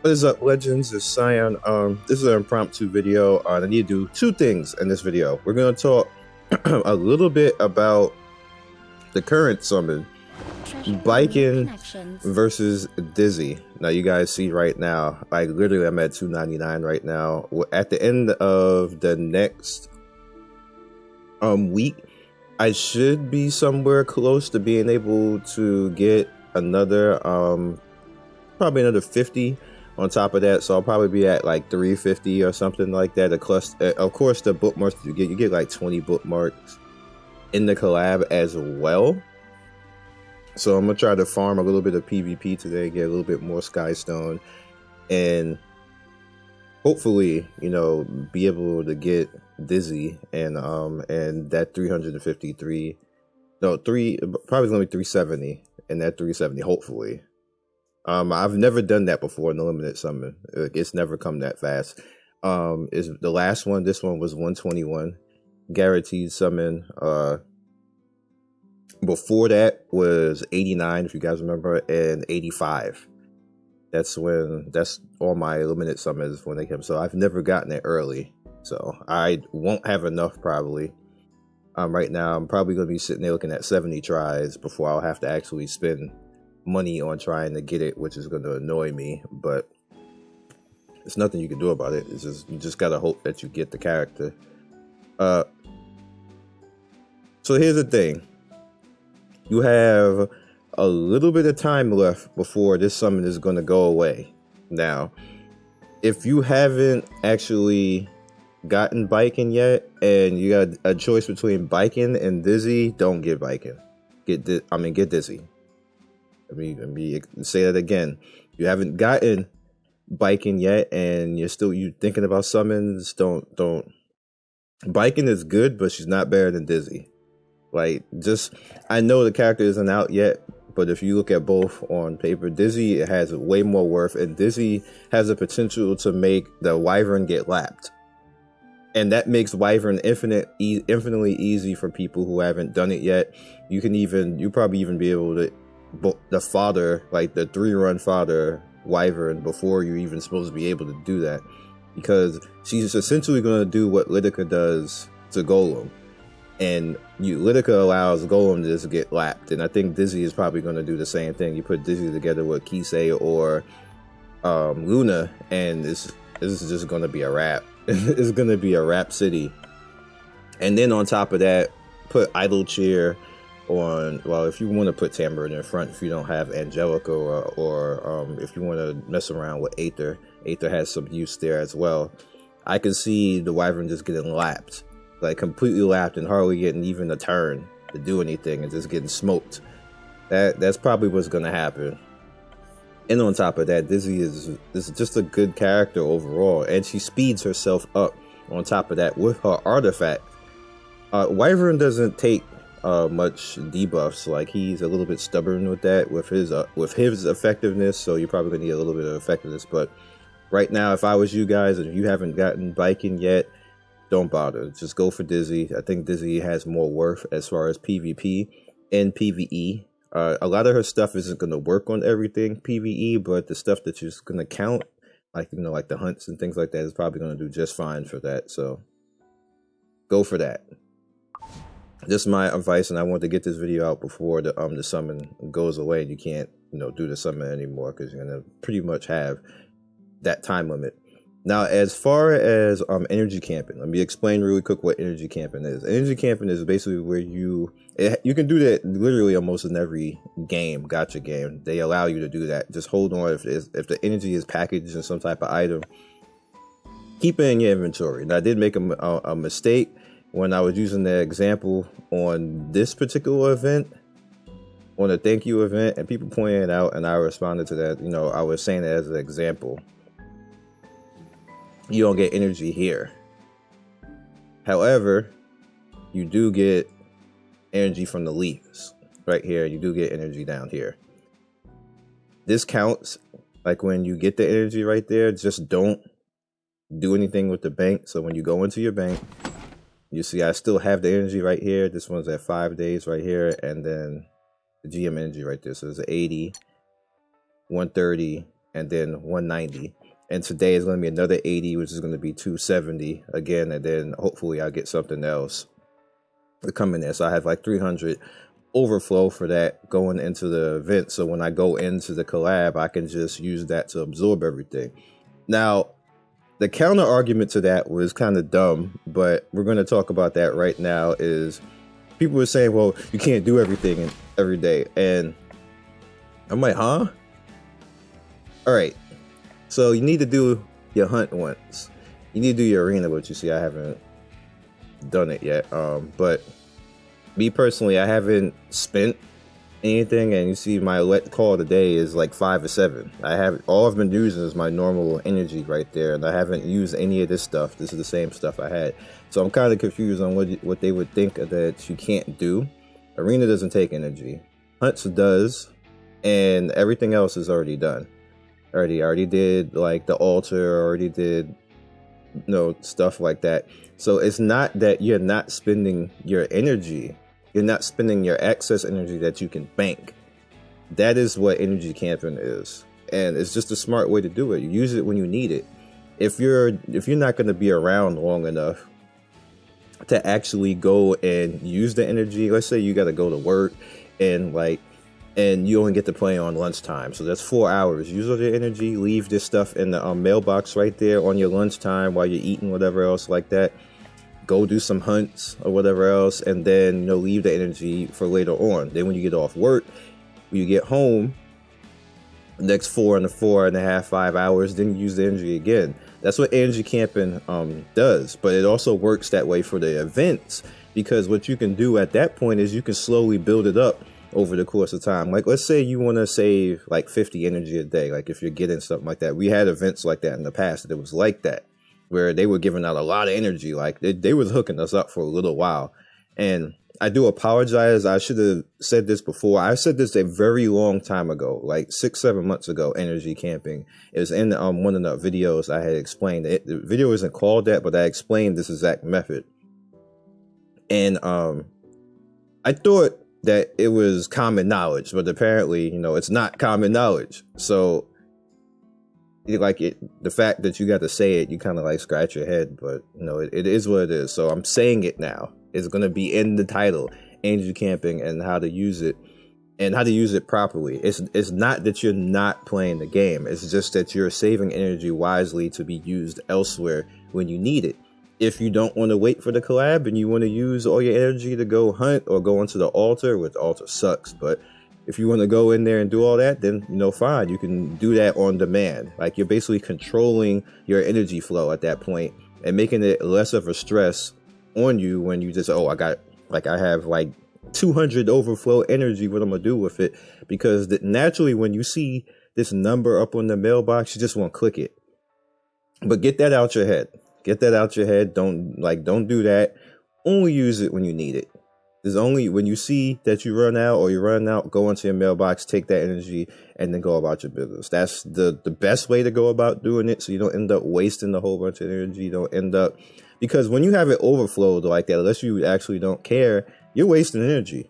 What is up, legends? It's Cyan. This is an impromptu video. I need to do two things in this video. We're going to talk a little bit about the current summon, Baiken versus Dizzy. Now, you guys see right now, like literally I'm at 299 right now. At the end of the next week, I should be somewhere close to being able to get another, probably another 50 on top of that, so I'll probably be at like 350 or something like that. The cluster, of course, the bookmarks you get like 20 bookmarks in the collab as well. So I'm gonna try to farm a little bit of PvP today, get a little bit more Skystone, and hopefully, you know, be able to get Dizzy and that 353, no, probably gonna be 370, and that 370 hopefully. I've never done that before in the limited summon. It's never come that fast. Is the last one? This one was 121 guaranteed summon. Before that was 89, if you guys remember, and 85. That's all my limited summons when they come. So I've never gotten it early, so I won't have enough probably. Right now I'm probably gonna be sitting there looking at 70 tries before I'll have to actually spend money on trying to get it, which is going to annoy me, but there's nothing you can do about it. It's just, you just gotta hope that you get the character. So here's the thing, you have a little bit of time left before this summon is going to go away. Now, if you haven't actually gotten Baiken yet and you got a choice between Baiken and Dizzy, don't get Baiken. Get Dizzy. Let me say that again. You haven't gotten Baiken yet, and you're thinking about summons. Don't. Baiken is good, but she's not better than Dizzy. Like, I know the character isn't out yet, but if you look at both on paper, Dizzy has way more worth, and Dizzy has the potential to make the Wyvern get lapped, and that makes Wyvern infinitely easy for people who haven't done it yet. You probably even be able to the fodder, like the 3-run fodder Wyvern, before you're even supposed to be able to do that, because she's essentially going to do what Lidica does to Golem, and Lidica allows Golem to just get lapped, and I think Dizzy is probably going to do the same thing. You put Dizzy together with Kisei or Luna, and this is just going to be a wrap. It's going to be a rap city. And then on top of that, put Idle Cheer on, well, if you want to put Tambourine in front, if you don't have Angelica, or if you want to mess around with Aether has some use there as well. I can see the Wyvern just getting lapped, like completely lapped, and hardly getting even a turn to do anything, and just getting smoked. That's probably what's going to happen. And on top of that, Dizzy is just a good character overall, and she speeds herself up on top of that with her artifact. Wyvern doesn't take much debuffs. Like, he's a little bit stubborn with that, with his effectiveness, so you're probably gonna need a little bit of effectiveness. But right now, if I was you guys and you haven't gotten Baiken yet, don't bother, just go for Dizzy. I think Dizzy has more worth as far as PvP and PvE. A lot of her stuff isn't going to work on everything PvE, but the stuff that you're going to count, like, you know, like the hunts and things like that, is probably going to do just fine for that. So go for that. Just my advice, and I want to get this video out before the summon goes away and you can't, you know, do the summon anymore, because you're going to pretty much have that time limit. Now, as far as energy camping, let me explain really quick what energy camping is. Energy camping is basically where you can do that literally almost in every game, gacha game. They allow you to do that. Just hold on, if the energy is packaged in some type of item, keep it in your inventory. Now, I did make a mistake when I was using the example on this particular event, on a thank you event, and people pointed it out, and I responded to that. You know, I was saying it as an example. You don't get energy here. However, you do get energy from the leaves right here. You do get energy down here. This counts. Like, when you get the energy right there, just don't do anything with the bank. So when you go into your bank, You see, I still have the energy right here. This one's at 5 days right here, and then the GM energy right there. So it's 80, 130, and then 190. And today is going to be another 80, which is going to be 270 again, and then hopefully I'll get something else to come in there. So I have like 300 overflow for that going into the event. So when I go into the collab, I can just use that to absorb everything. Now, the counter argument to that was kind of dumb, but we're going to talk about that right now. Is people were saying, well, you can't do everything every day. And I'm like, huh? All right. So you need to do your hunt once. You need to do your arena, but you see, I haven't done it yet. But me personally, I haven't spent anything, and you see my let call today is like 5 or 7. All I've been using is my normal energy right there, and I haven't used any of this stuff. This is the same stuff I had, so I'm kind of confused on what they would think that you can't do. Arena doesn't take energy, hunts does, and everything else is already done. I already did like the altar, already did stuff like that. So it's not that you're not spending your energy. You're not spending your excess energy that you can bank. That is what energy camping is. And it's just a smart way to do it. You use it when you need it. If you're not going to be around long enough to actually go and use the energy, let's say you got to go to work and you only get to play on lunchtime. So that's 4 hours. Use all your energy, leave this stuff in the mailbox right there on your lunchtime while you're eating, whatever else like that. Go do some hunts or whatever else, and then leave the energy for later on. Then when you get off work, when you get home, the next 4.5, 5 hours, then you use the energy again. That's what energy camping does. But it also works that way for the events, because what you can do at that point is you can slowly build it up over the course of time. Like, let's say you want to save like 50 energy a day. Like if you're getting something like that, we had events like that in the past that it was like that, where they were giving out a lot of energy. Like they was hooking us up for a little while. And I do apologize. I should have said this before. I said this a very long time ago, like 6-7 months ago, energy camping. It was in one of the videos I had explained it. The video isn't called that, but I explained this exact method. And I thought that it was common knowledge, but apparently, it's not common knowledge. So the fact that you got to say it, you kind of like scratch your head, but it is what it is. So I'm saying it now. It's going to be in the title, energy camping, and how to use it and how to use it properly. It's not that you're not playing the game. It's just that you're saving energy wisely to be used elsewhere when you need it. If you don't want to wait for the collab and you want to use all your energy to go hunt or go onto the altar, which altar sucks, but if you want to go in there and do all that, then, fine. You can do that on demand. Like, you're basically controlling your energy flow at that point and making it less of a stress on you when you just, I have like 200 overflow energy. What I'm going to do with it? Because naturally, when you see this number up on the mailbox, you just want to click it. But get that out your head. Get that out your head. Don't do that. Only use it when you need it. There's only when you see that you run out, go into your mailbox, take that energy, and then go about your business. That's the best way to go about doing it, so you don't end up wasting a whole bunch of energy. You don't end up, because when you have it overflowed like that, unless you actually don't care, you're wasting energy.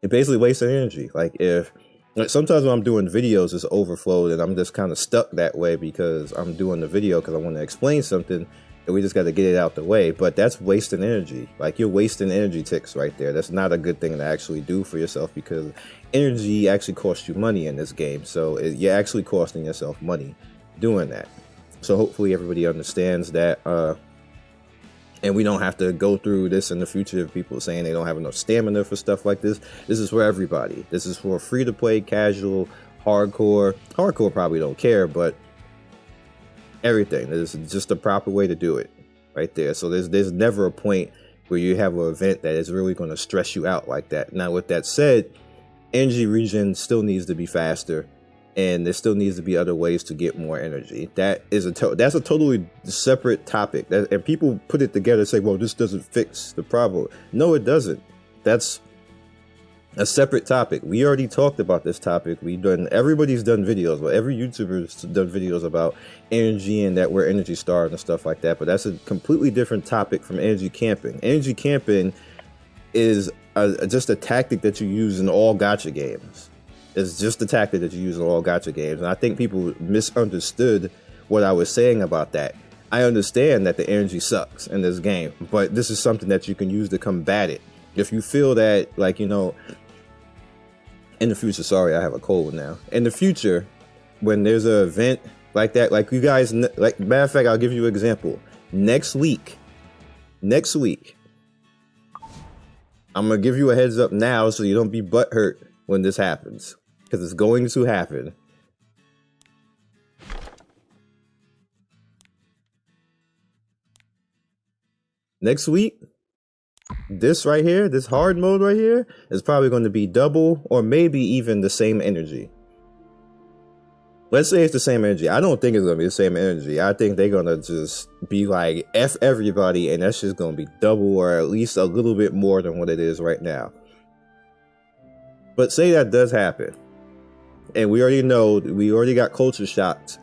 You're basically wasting energy. Sometimes when I'm doing videos, it's overflowed, and I'm just kind of stuck that way because I'm doing the video because I want to explain something. And we just got to get it out the way. But that's wasting energy. Like, you're wasting energy ticks right there. That's not a good thing to actually do for yourself, because energy actually costs you money in this game. So you're actually costing yourself money doing that. So hopefully everybody understands that. And we don't have to go through this in the future of people saying they don't have enough stamina for stuff like this. This is for everybody. This is for free to play, casual, hardcore. Hardcore probably don't care, but everything. There's just the proper way to do it right there. So there's never a point where you have an event that is really going to stress you out like that. Now, with that said, energy regen still needs to be faster, and there still needs to be other ways to get more energy. That's a totally separate topic. And people put it together and say, well, this doesn't fix the problem. No, it doesn't. That's a separate topic. We already talked about this topic. Everybody's done videos, but every YouTuber's done videos about energy and that we're energy stars and stuff like that. But that's a completely different topic from energy camping. Energy camping is just a tactic that you use in all gacha games. It's just a tactic that you use in all gacha games. And I think people misunderstood what I was saying about that. I understand that the energy sucks in this game, but this is something that you can use to combat it. If you feel that, like, you know, in the future, sorry, I have a cold now. In the future, when there's an event like that, like you guys, like, matter of fact, I'll give you an example. Next week, I'm going to give you a heads up now so you don't be butthurt when this happens, because it's going to happen. Next week, this right here, this hard mode right here, is probably going to be double or maybe even the same energy. Let's say it's the same energy. I don't think it's going to be the same energy. I think they're going to just be like, F everybody, and that's just going to be double or at least a little bit more than what it is right now. But say that does happen, and we already got culture shocked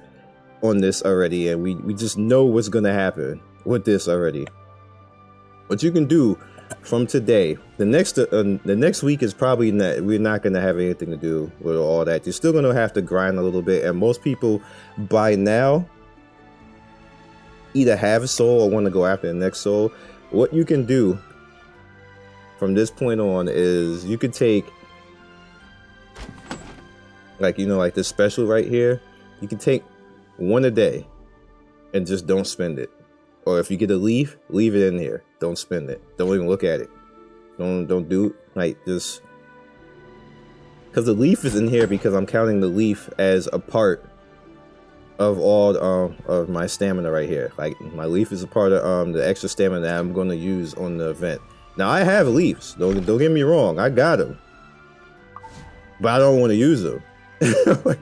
on this already, and we just know what's going to happen with this already. What you can do from today, the next week is probably not, we're not going to have anything to do with all that. You're still going to have to grind a little bit, and most people by now either have a soul or want to go after the next soul. What you can do from this point on is you could take, like, you know, like this special right here, you can take one a day and just don't spend it. Or if you get a leaf, leave it in here. Don't spend it. Don't even look at it. Don't do it. Like, just, because the leaf is in here because I'm counting the leaf as a part of all of my stamina right here. Like, my leaf is a part of the extra stamina that I'm going to use on the event. Now I have leaves. Don't get me wrong. I got them, but I don't want to use them. Like,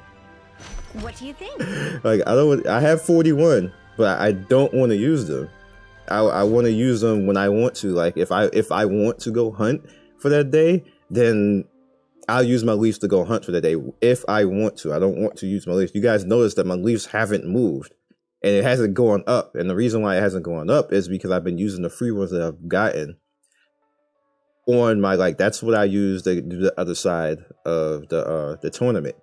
what do you think? Like, I have 41. But I don't want to use them. I want to use them when I want to. Like, if I want to go hunt for that day, then I'll use my leaves to go hunt for the day. If I want to, I don't want to use my leaves. You guys notice that my leaves haven't moved, and it hasn't gone up. And the reason why it hasn't gone up is because I've been using the free ones that I've gotten on my, like, that's what I use to do the other side of the tournament.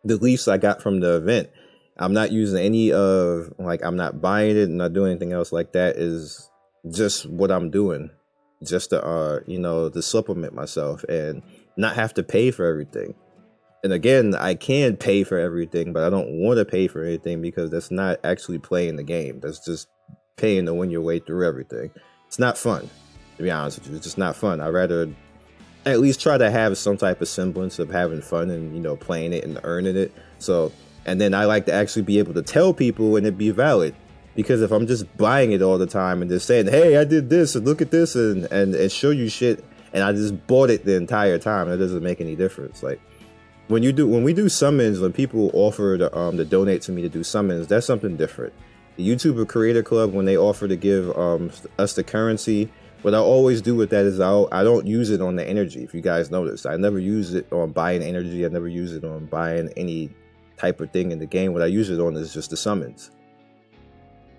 The leaves I got from the event. I'm not using any of, like, I'm not buying it and not doing anything else like that. Is just what I'm doing, just to, you know, to supplement myself and not have to pay for everything. And again, I can pay for everything, but I don't want to pay for anything because that's not actually playing the game. That's just paying to win your way through everything. It's not fun, to be honest with you. It's just not fun. I'd rather at least try to have some type of semblance of having fun and, you know, playing it and earning it. So, and then I like to actually be able to tell people and it be valid. Because if I'm just buying it all the time and just saying, hey, I did this and look at this and show you shit, and I just bought it the entire time, that doesn't make any difference. Like, when we do summons, when people offer to donate to me to do summons, that's something different. The YouTuber Creator Club, when they offer to give us the currency, what I always do with that is I don't use it on the energy. If you guys notice, I never use it on buying energy. I never use it on buying any type of thing in the game. What I use it on is just the summons.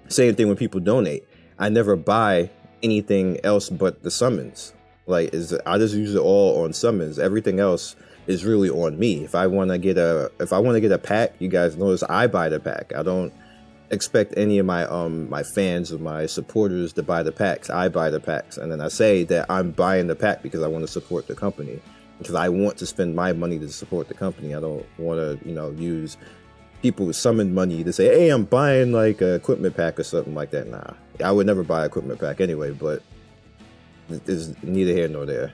Same thing when people donate. I never buy anything else but the summons. Like, I just use it all on summons. Everything else is really on me. If I want to get a pack, you guys notice I buy the pack. I don't expect any of my fans or my supporters to buy the packs. I buy the packs, and then I say that I'm buying the pack because I want to support the company, because I want to spend my money to support the company. I don't want to, you know, use people with summon money to say, hey, I'm buying like a equipment pack or something like that. Nah, I would never buy an equipment pack anyway, but it's neither here nor there.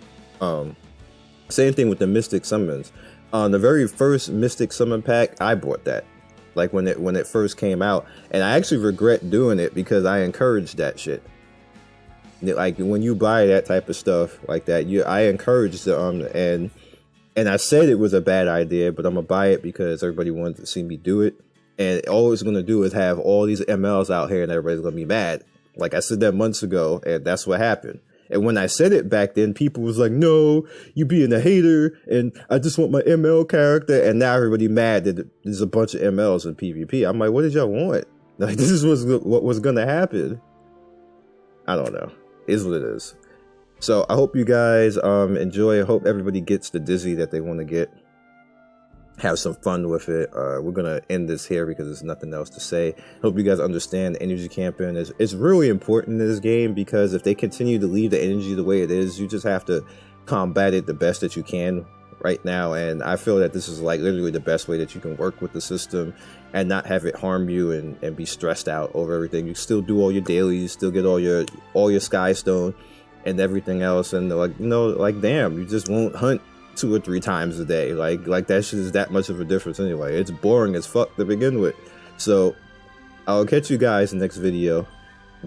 Same thing with the Mystic summons. On the very first Mystic summon pack, I bought that. Like when it first came out, and I actually regret doing it because I encouraged that shit. Like, when you buy that type of stuff like that, I encouraged and I said it was a bad idea, but I'm gonna buy it because everybody wanted to see me do it. And all it's gonna do is have all these MLs out here, and everybody's gonna be mad. Like I said that months ago, and that's what happened. And when I said it back then, people was like, no, you being a hater, and I just want my ML character. And now everybody mad that there's a bunch of MLs in PvP. I'm like, what did y'all want? Like, this is what was going to happen. I don't know. It is what it is. So I hope you guys enjoy. I hope everybody gets the dizzy that they want to get. Have some fun with it. We're gonna end this here because there's nothing else to say. Hope you guys understand the energy camping it's really important in this game, because if they continue to leave the energy the way it is, you just have to combat it the best that you can right now. And I feel that this is like literally the best way that you can work with the system and not have it harm you and be stressed out over everything. You still do all your dailies, still get all your sky stone and everything else, and like, you know, like, damn, you just won't hunt 2 or 3 times a day. Like that shit is that much of a difference anyway. It's boring as fuck to begin with. So I'll catch you guys in the next video.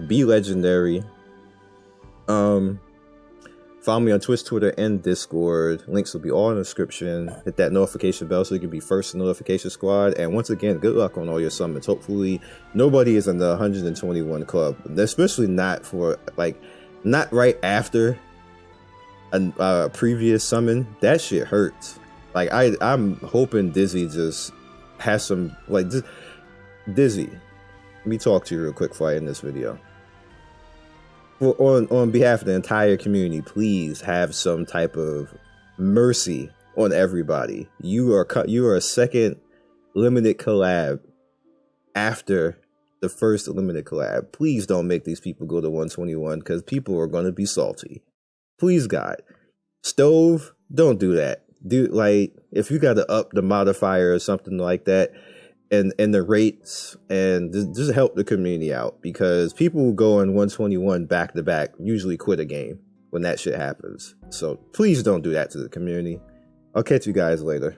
Be legendary. Follow me on Twitch, Twitter, and Discord. Links will be all in the description. Hit that notification bell so you can be first in the notification squad. And once again, good luck on all your summons. Hopefully nobody is in the 121 club, especially not for like, not right after a previous summon. That shit hurts. Like I'm hoping Dizzy just has some, like, just Dizzy, let me talk to you real quick before I end this video. On behalf of the entire community, please have some type of mercy on everybody. You are a second limited collab after the first limited collab. Please don't make these people go to 121, because people are going to be salty. Please, God. Stove, don't do that. Like, if you got to up the modifier or something like that, and the rates, and just help the community out, because people who go in 121 back to back usually quit a game when that shit happens. So please don't do that to the community. I'll catch you guys later.